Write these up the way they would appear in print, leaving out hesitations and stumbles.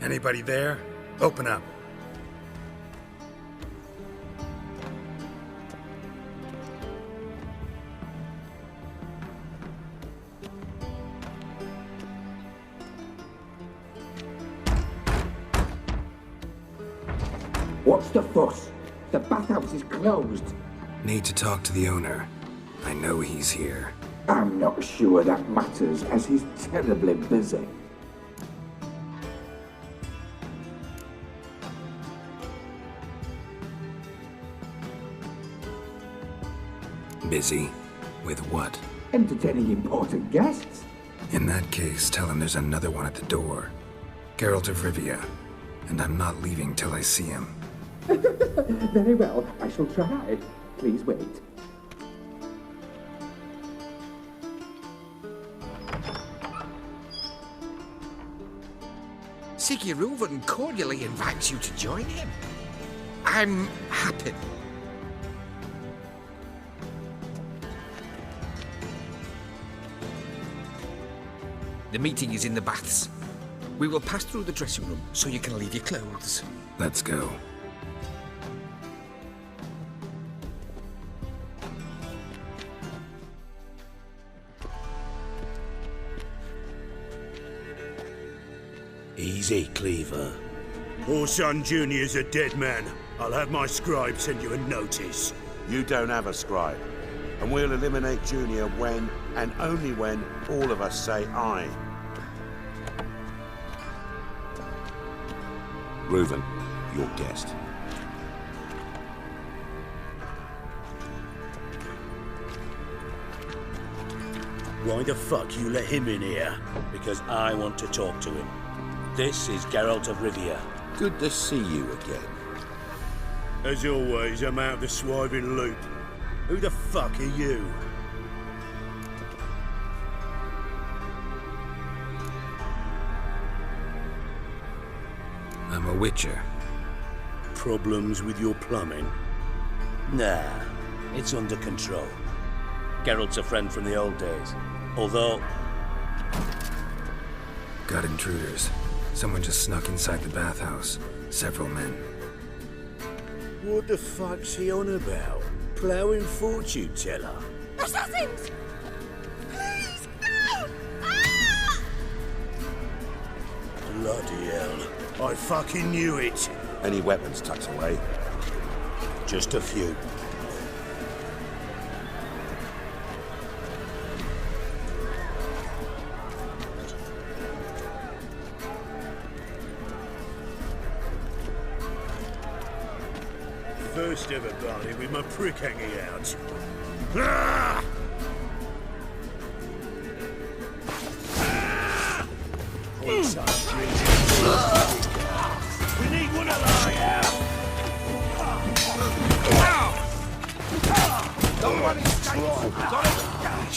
Anybody there? Open up. What's the fuss? The bathhouse is closed. Need to talk to the owner. I know he's here. I'm not sure that matters, as he's terribly busy. Busy? With what? Entertaining important guests. In that case, tell him there's another one at the door. Geralt of Rivia. And I'm not leaving till I see him. Very well, I shall try. Please wait. Reuven cordially invites you to join him. I'm happy. The meeting is in the baths. We will pass through the dressing room so you can leave your clothes. Let's go. Easy, Cleaver. Orson Jr.'s a dead man. I'll have my scribe send you a notice. You don't have a scribe. And we'll eliminate Junior when, and only when, all of us say aye. Reuven, your guest. Why the fuck you let him in here? Because I want to talk to him. This is Geralt of Rivia. Good to see you again. As always, I'm out of the swiving loop. Who the fuck are you? I'm a witcher. Problems with your plumbing? Nah, it's under control. Geralt's a friend from the old days. Although... Got intruders. Someone just snuck inside the bathhouse. Several men. What the fuck's he on about? Ploughing fortune teller? Assassins! Please, no! Ah! Bloody hell. I fucking knew it. Any weapons tucked away? Just a few. First ever party with my prick hanging out. Ah! We need one alive! Don't worry, got it? Damn it!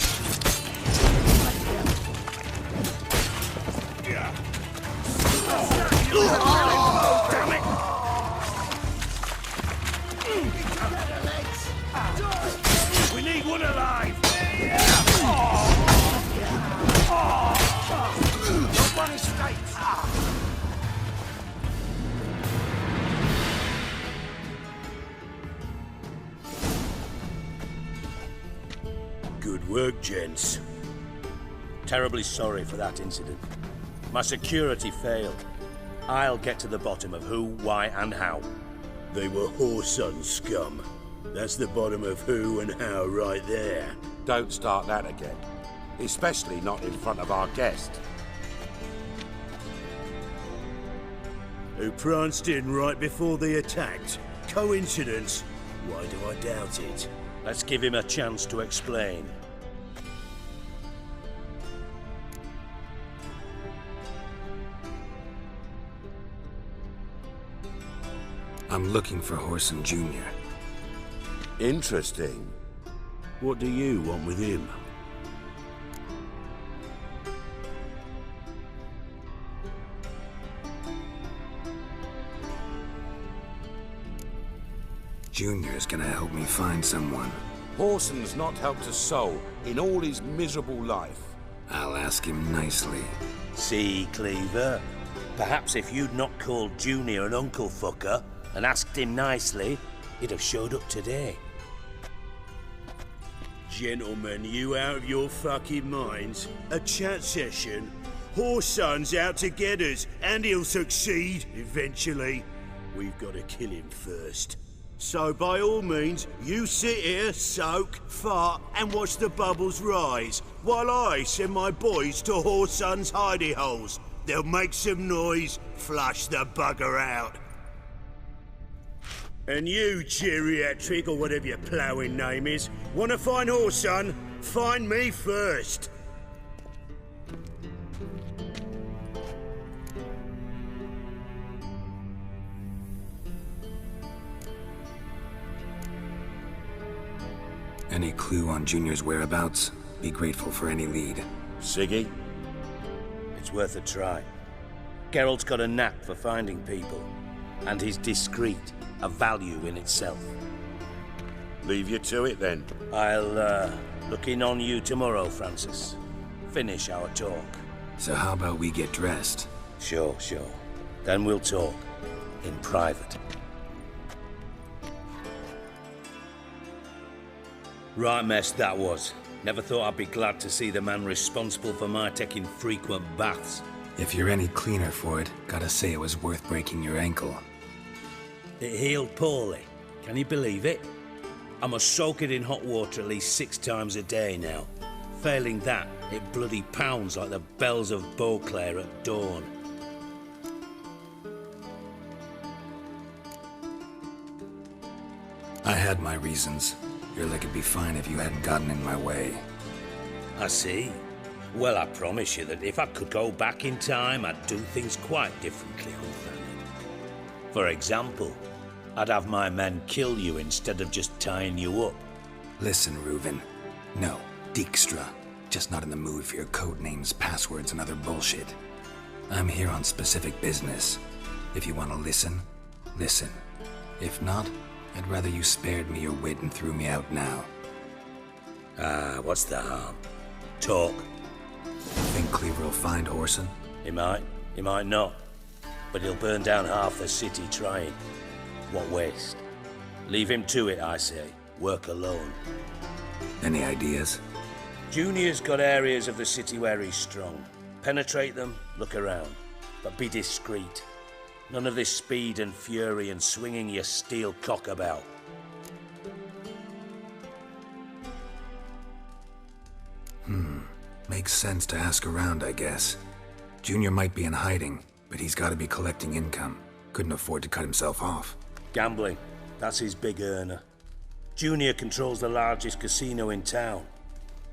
We need one alive! Don't worry, straight. Good work, gents. Terribly sorry for that incident. My security failed. I'll get to the bottom of who, why, and how. They were whoreson scum. That's the bottom of who and how right there. Don't start that again. Especially not in front of our guest. Who pranced in right before they attacked. Coincidence? Why do I doubt it? Let's give him a chance to explain. I'm looking for Whoreson Jr. Interesting. What do you want with him? Junior's gonna help me find someone. Whoreson's not helped a soul in all his miserable life. I'll ask him nicely. See, Cleaver? Perhaps if you'd not called Junior an uncle fucker and asked him nicely, he'd have showed up today. Gentlemen, you out of your fucking minds? A chat session? Whoreson's out to get us, and he'll succeed, eventually. We've got to kill him first. So by all means, you sit here, soak, fart, and watch the bubbles rise, while I send my boys to Whoreson's hidey holes. They'll make some noise, flush the bugger out. And you, geriatric, or whatever your ploughing name is, want to find Whoreson? Find me first. Any clue on Junior's whereabouts? Be grateful for any lead. Siggy? It's worth a try. Geralt's got a knack for finding people, and he's discreet, a value in itself. Leave you to it then. I'll look in on you tomorrow, Francis. Finish our talk. So how about we get dressed? Sure. Then we'll talk. In private. Right mess that was. Never thought I'd be glad to see the man responsible for my taking frequent baths. If you're any cleaner for it, gotta say it was worth breaking your ankle. It healed poorly. Can you believe it? I must soak it in hot water at least 6 times a day now. Failing that, it bloody pounds like the bells of Beauclair at dawn. I had my reasons. Your leg would be fine if you hadn't gotten in my way. I see. Well, I promise you that if I could go back in time, I'd do things quite differently, old fellow. For example, I'd have my men kill you instead of just tying you up. Listen, Reuven. No, Dijkstra. Just not in the mood for your code names, passwords, and other bullshit. I'm here on specific business. If you want to listen, listen. If not, I'd rather you spared me your wit and threw me out now. What's the harm? Talk. Think Cleaver will find Whoreson? He might not. But he'll burn down half the city trying. What waste? Leave him to it, I say. Work alone. Any ideas? Junior's got areas of the city where he's strong. Penetrate them, look around. But be discreet. None of this speed and fury and swinging your steel cock about. Makes sense to ask around, I guess. Junior might be in hiding, but he's got to be collecting income. Couldn't afford to cut himself off. Gambling. That's his big earner. Junior controls the largest casino in town.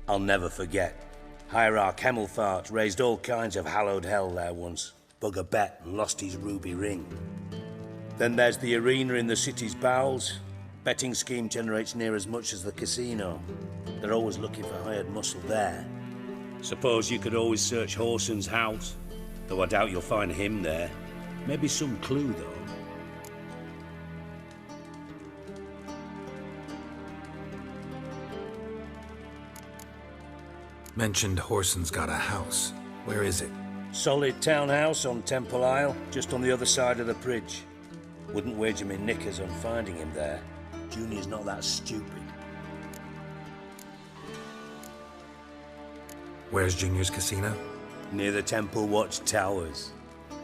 I'll never forget. Hierarch Hemmelfart raised all kinds of hallowed hell there once. Bugger bet and lost his ruby ring. Then there's the arena in the city's bowels. Betting scheme generates near as much as the casino. They're always looking for hired muscle there. Suppose you could always search Whoreson's house, though I doubt you'll find him there. Maybe some clue, though. Mentioned Whoreson's got a house. Where is it? Solid townhouse on Temple Isle, just on the other side of the bridge. Wouldn't wager me knickers on finding him there. Junior's not that stupid. Where's Junior's casino? Near the Temple Watch Towers.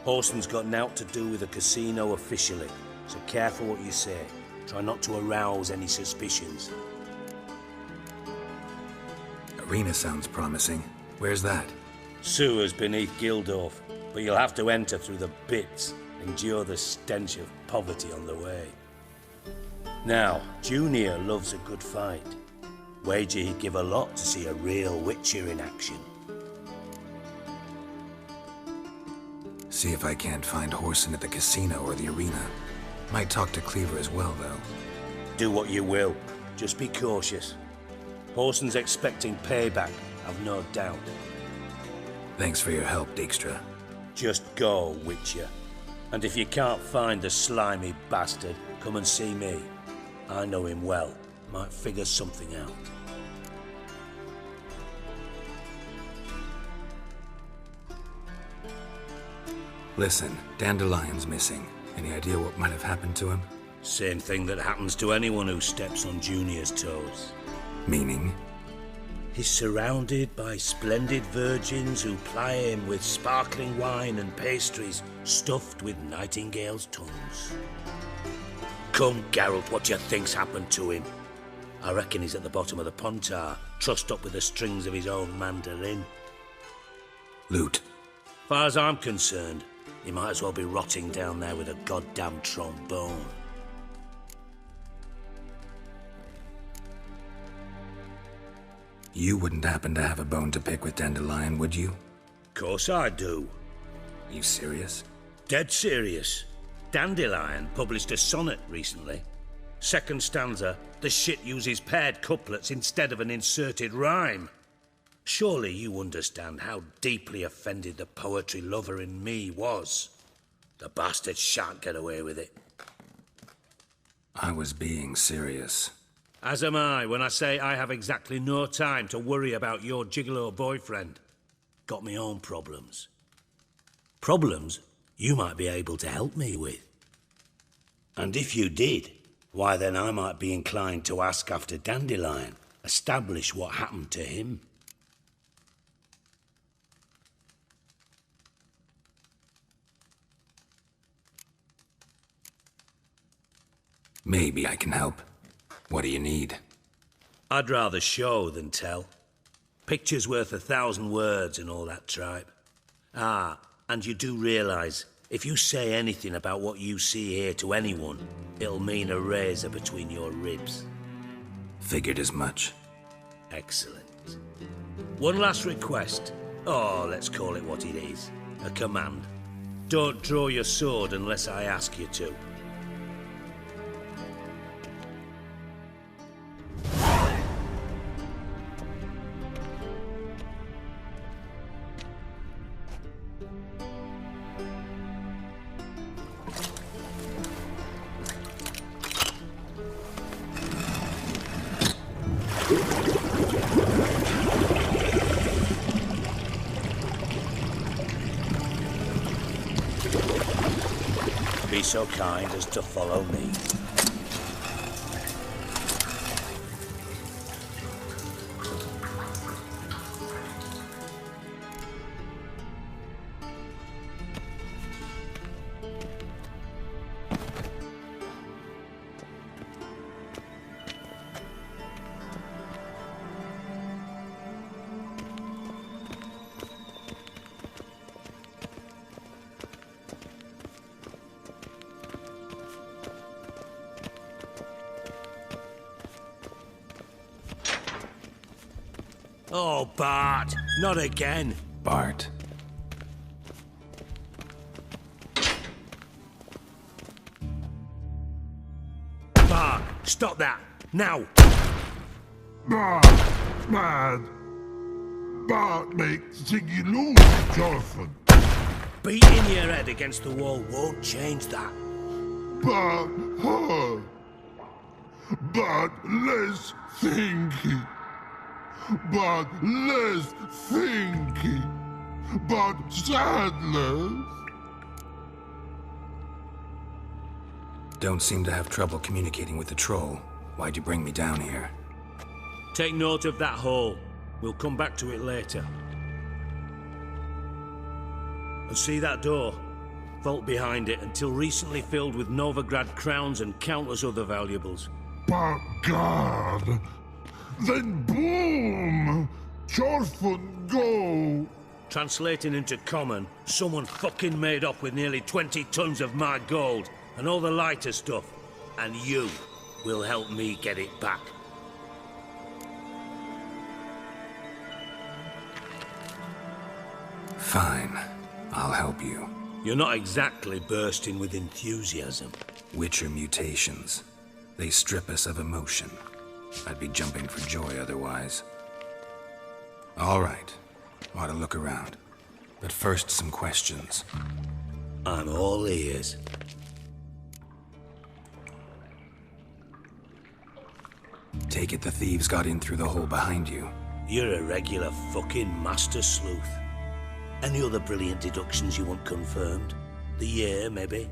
Whoreson's got nought to do with the casino officially, so careful what you say. Try not to arouse any suspicions. Arena sounds promising. Where's that? Sewers beneath Gildorf, but you'll have to enter through the bits, endure the stench of poverty on the way. Now, Junior loves a good fight. Wager he'd give a lot to see a real Witcher in action. See if I can't find Whoreson at the casino or the arena. Might talk to Cleaver as well, though. Do what you will, just be cautious. Whoreson's expecting payback, I've no doubt. Thanks for your help, Dijkstra. Just go, Witcher. And if you can't find the slimy bastard, come and see me. I know him well. Might figure something out. Listen, Dandelion's missing. Any idea what might have happened to him? Same thing that happens to anyone who steps on Junior's toes. Meaning? He's surrounded by splendid virgins who ply him with sparkling wine and pastries stuffed with nightingales' tongues. Come, Geralt, what do you think's happened to him? I reckon he's at the bottom of the Pontar, trussed up with the strings of his own mandolin. Loot. Far as I'm concerned, he might as well be rotting down there with a goddamn trombone. You wouldn't happen to have a bone to pick with Dandelion, would you? Course I do. You serious? Dead serious. Dandelion published a sonnet recently. Second stanza, the shit uses paired couplets instead of an inserted rhyme. Surely you understand how deeply offended the poetry lover in me was. The bastard shan't get away with it. I was being serious. As am I when I say I have exactly no time to worry about your gigolo boyfriend. Got me own problems. Problems you might be able to help me with. And if you did, why then I might be inclined to ask after Dandelion, establish what happened to him. Maybe I can help. What do you need? I'd rather show than tell. Picture's worth 1,000 words and all that tripe. Ah, and you do realise, if you say anything about what you see here to anyone, it'll mean a razor between your ribs. Figured as much. Excellent. One last request. Oh, let's call it what it is. A command. Don't draw your sword unless I ask you to. Be so kind as to follow me. Oh, Bart, not again. Bart. Bart, stop that, now. Bart, mad. Bart makes Ziggy lose its orphan. Beating your head against the wall won't change that. Bart, hard. Bart, less thinky. But less thinky, but sadness. Don't seem to have trouble communicating with the troll. Why'd you bring me down here? Take note of that hole. We'll come back to it later. And see that door? Vault behind it, until recently filled with Novigrad crowns and countless other valuables. But God, then boom! Chorfun go! Translating into common, someone fucking made off with nearly 20 tons of my gold and all the lighter stuff. And you will help me get it back. Fine. I'll help you. You're not exactly bursting with enthusiasm. Witcher mutations. They strip us of emotion. I'd be jumping for joy otherwise. All right. Ought to look around. But first, some questions. I'm all ears. Take it the thieves got in through the hole behind you. You're a regular fucking master sleuth. Any other brilliant deductions you want confirmed? The year, maybe?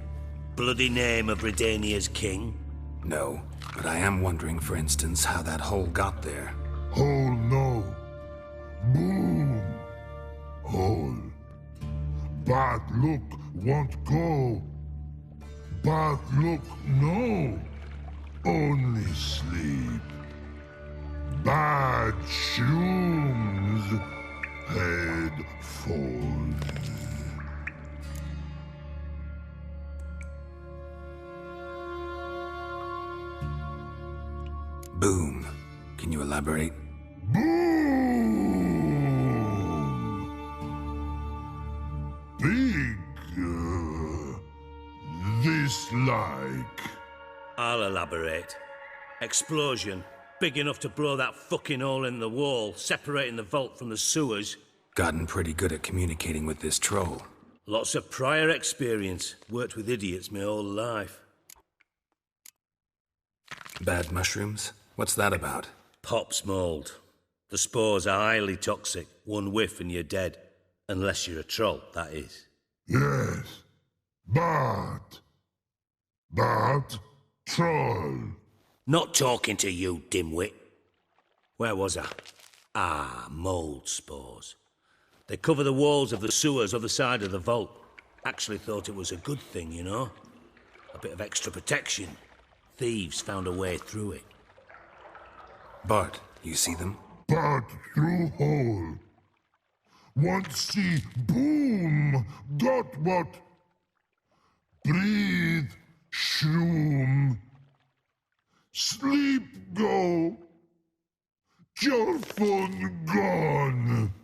Bloody name of Redania's king? No, but I am wondering, for instance, how that hole got there. Hole no. Boom. Hole. Bad look won't go. Bad look no. Only sleep. Bad shrooms. Head falls. Boom. Can you elaborate? Boom! Big, this like. I'll elaborate. Explosion. Big enough to blow that fucking hole in the wall, separating the vault from the sewers. Gotten pretty good at communicating with this troll. Lots of prior experience. Worked with idiots my whole life. Bad mushrooms? What's that about? Pops mold. The spores are highly toxic. One whiff and you're dead. Unless you're a troll, that is. Yes. Bart. Bart. Troll. Not talking to you, dimwit. Where was I? Ah, mold spores. They cover the walls of the sewers other side of the vault. Actually thought it was a good thing, you know? A bit of extra protection. Thieves found a way through it. Bart, you see them? Bart through hole. Want see boom. Got what? Breathe. Shroom. Sleep go. Your phone gone.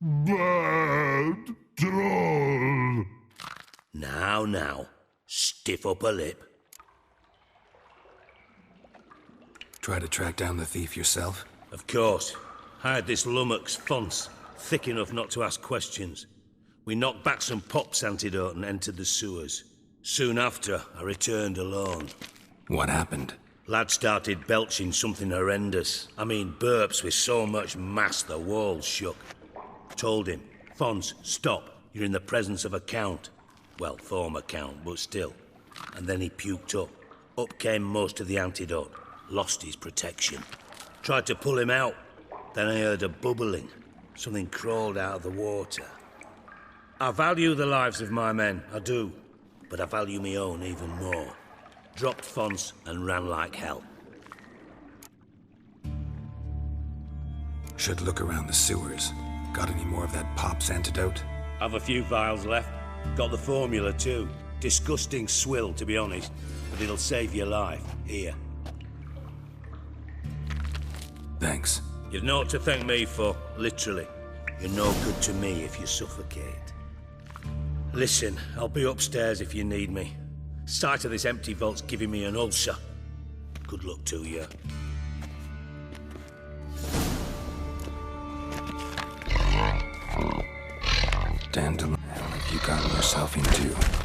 Bad troll. Now. Stiff upper lip. Try to track down the thief yourself? Of course. Hired this lummox, Fons. Thick enough not to ask questions. We knocked back some Pop's antidote and entered the sewers. Soon after, I returned alone. What happened? Lad started belching something horrendous. I mean, burps with so much mass the walls shook. Told him, Fons, stop. You're in the presence of a count. Well, former count, but still. And then he puked up. Up came most of the antidote. Lost his protection. Tried to pull him out. Then I heard a bubbling. Something crawled out of the water. I value the lives of my men, I do. But I value my own even more. Dropped Fons and ran like hell. Should look around the sewers. Got any more of that Pop's antidote? Have a few vials left. Got the formula too. Disgusting swill, to be honest. But it'll save your life. Here. Thanks. You've naught to thank me for, literally. You're no good to me if you suffocate. Listen, I'll be upstairs if you need me. Sight of this empty vault's giving me an ulcer. Good luck to you. Dandelion, what have you gotten yourself into?